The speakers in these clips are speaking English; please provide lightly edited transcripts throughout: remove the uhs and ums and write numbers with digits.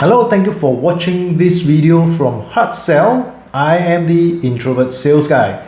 Hello, thank you for watching this video from HeartSell. I am the Introvert sales guy.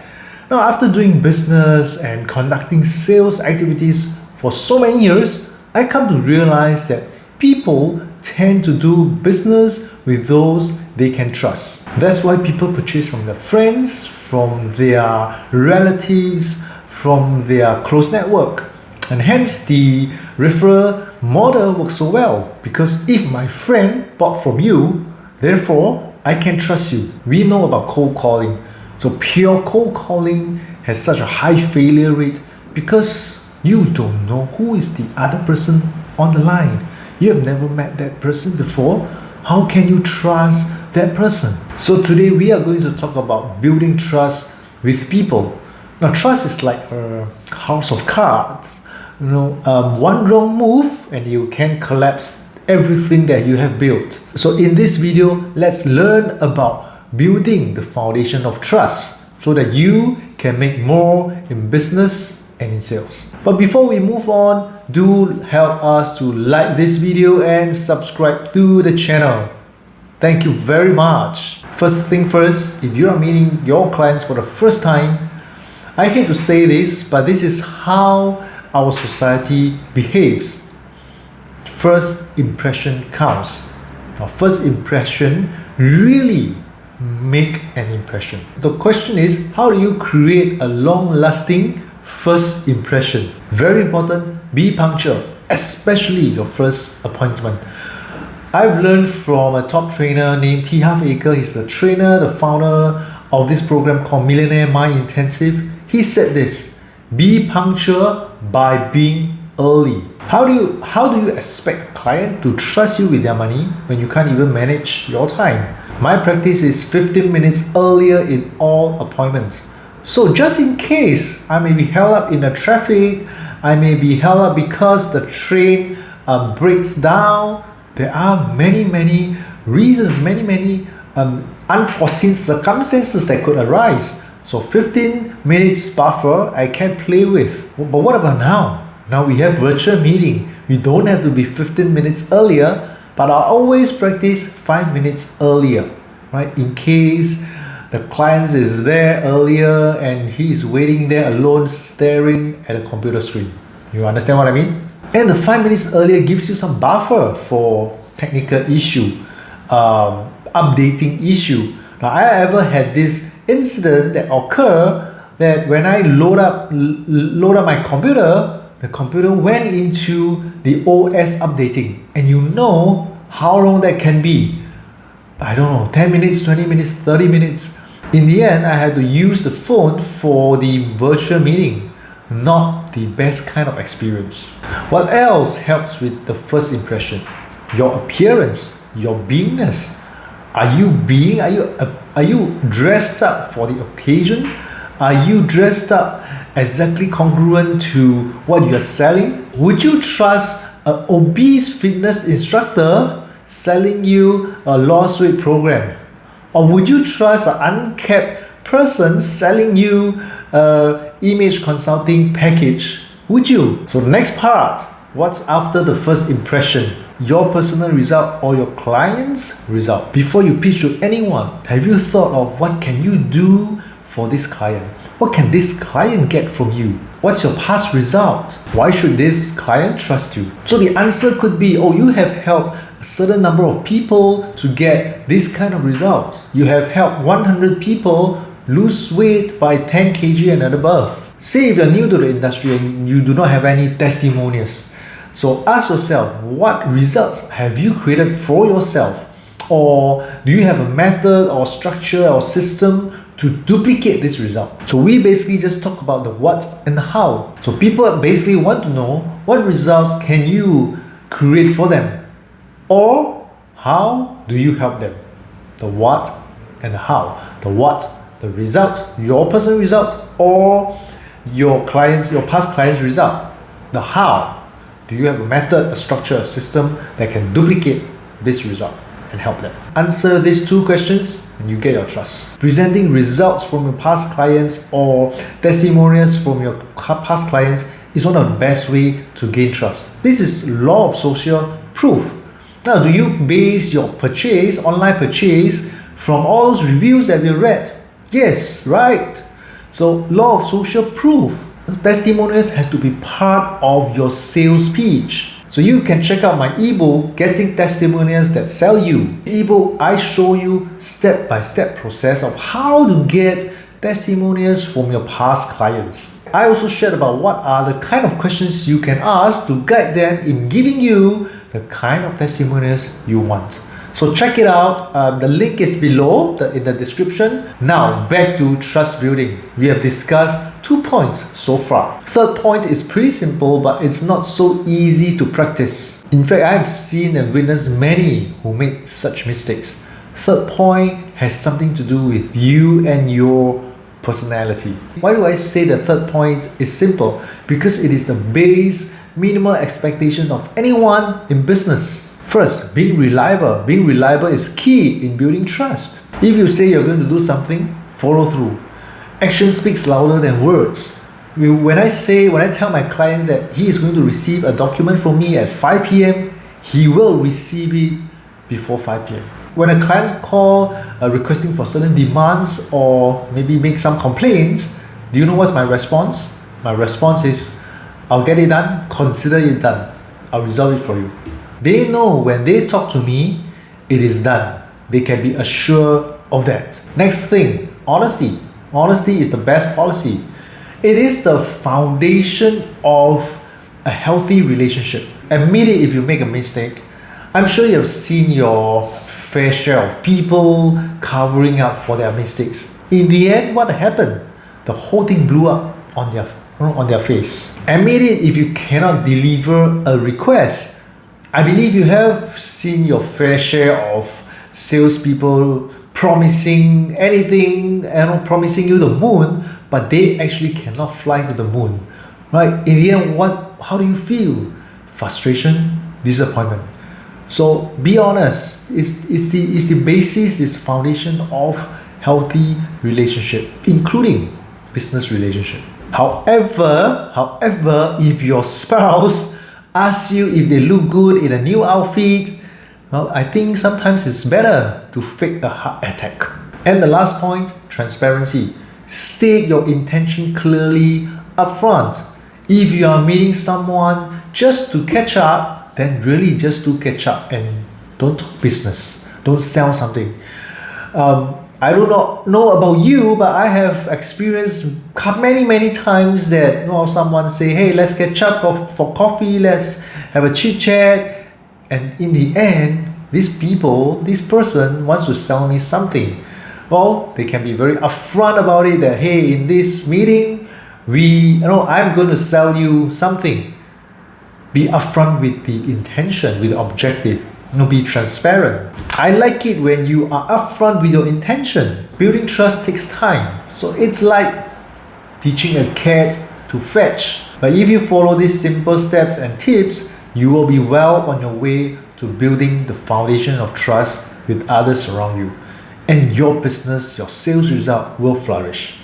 Now, after doing business and conducting sales activities for so many years, I come to realize that people tend to do business with those they can trust. That's why people purchase from their friends, from their relatives, from their close network. And hence the referral model works so well, because if my friend bought from you, therefore I can trust you. We know about cold calling. So pure cold calling has such a high failure rate because you don't know who is the other person on the line. You have never met that person before. How can you trust that person? So today we are going to talk about building trust with people. Now, trust is like a house of cards. One wrong move and you can collapse everything that you have built. So in this video, let's learn about building the foundation of trust so that you can make more in business and in sales. But before we move on, do help us to like this video and subscribe to the channel. Thank you very much. First thing first, if you are meeting your clients for the first time, I hate to say this, but this is how our society behaves. First impression counts. Now, first impression really make an impression. The question is, how do you create a long-lasting first impression? Very important, be punctual, especially your first appointment. I've learned from a top trainer named T. Half Acre. He's the trainer, the founder of this program called Millionaire Mind Intensive. He said this: be punctual by being early. How do you expect a client to trust you with their money when you can't even manage your time? My practice is 15 minutes earlier in all appointments. So just in case I may be held up in the traffic, I may be held up because the train breaks down. There are many reasons, many unforeseen circumstances that could arise. So 15 minutes buffer I can play with. But what about now? Now we have virtual meeting. We don't have to be 15 minutes earlier, but I always practice 5 minutes earlier, right? In case the client is there earlier and he's waiting there alone staring at a computer screen. You understand what I mean? And the 5 minutes earlier gives you some buffer for technical issue, updating issue. Now, I ever had this incident that occurred that when I load up my computer, the computer went into the OS updating, and you know how long that can be. I don't know, 10 minutes, 20 minutes, 30 minutes. In the end, I had to use the phone for the virtual meeting. Not the best kind of experience. What else helps with the first impression? Your appearance, your beingness. Are you dressed up for the occasion? Are you dressed up exactly congruent to what you're selling? Would you trust an obese fitness instructor selling you a lost weight program? Or would you trust an unkept person selling you an image consulting package? Would you? So the next part, what's after the first impression? Your personal result or your client's result. Before you pitch to anyone, have you thought of what can you do for this client? What can this client get from you? What's your past result? Why should this client trust you? So the answer could be, you have helped a certain number of people to get this kind of results. You have helped 100 people lose weight by 10 kg and above. Say if you're new to the industry and you do not have any testimonials. So ask yourself, what results have you created for yourself? Or do you have a method or structure or system to duplicate this result? So we basically just talk about the what and the how. So people basically want to know what results can you create for them? Or how do you help them? The what and the how. The what, the result, your personal results, or your past client's result. The how. Do you have a method, a structure, a system that can duplicate this result and help them? Answer these two questions and you get your trust. Presenting results from your past clients or testimonials from your past clients is one of the best ways to gain trust. This is law of social proof. Now, do you base your purchase, online purchase, from all those reviews that we read? Yes, right. So, law of social proof. Testimonials has to be part of your sales pitch. So you can check out my ebook, Getting Testimonials That Sell You. Ebook, I show you step-by-step process of how to get testimonials from your past clients. I also shared about what are the kind of questions you can ask to guide them in giving you the kind of testimonials you want. So check it out. The link is below in the description. Now back to trust building. We have discussed 2 points so far. Third point is pretty simple, but it's not so easy to practice. In fact, I have seen and witnessed many who make such mistakes. Third point has something to do with you and your personality. Why do I say the third point is simple? Because it is the base minimal expectation of anyone in business. First, being reliable. Being reliable is key in building trust. If you say you're going to do something, follow through. Action speaks louder than words. When I tell my clients that he is going to receive a document from me at 5 p.m., he will receive it before 5 p.m. When a client call requesting for certain demands or maybe make some complaints, do you know what's my response? My response is, I'll get it done, consider it done. I'll resolve it for you. They know when they talk to me, it is done. They can be assured of that. Next thing, honesty. Honesty is the best policy. It is the foundation of a healthy relationship. Admit it if you make a mistake. I'm sure you have seen your fair share of people covering up for their mistakes. In the end, what happened? The whole thing blew up on their face. Admit it if you cannot deliver a request. I believe you have seen your fair share of salespeople promising anything, promising you the moon, but they actually cannot fly to the moon, right? In the end, how do you feel? Frustration, disappointment. So be honest. It's the basis, it's the foundation of healthy relationship, including business relationship. However, if your spouse asks you if they look good in a new outfit, well, I think sometimes it's better to fake a heart attack. And the last point, transparency. State your intention clearly upfront. If you are meeting someone just to catch up, then really just do catch up and don't talk business. Don't sell something. I do not know about you, but I have experienced many times that someone say, hey, let's catch up for coffee, let's have a chit chat, and in the end, this person wants to sell me something. Well, they can be very upfront about it that, hey, in this meeting, I'm going to sell you something. Be upfront with the intention, with the objective. Be transparent. I like it when you are upfront with your intention. Building trust takes time. So it's like teaching a cat to fetch. But if you follow these simple steps and tips, you will be well on your way to building the foundation of trust with others around you. And your business, your sales result will flourish.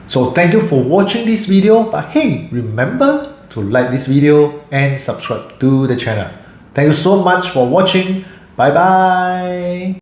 So thank you for watching this video. But hey, remember to like this video and subscribe to the channel. Thank you so much for watching. Bye bye.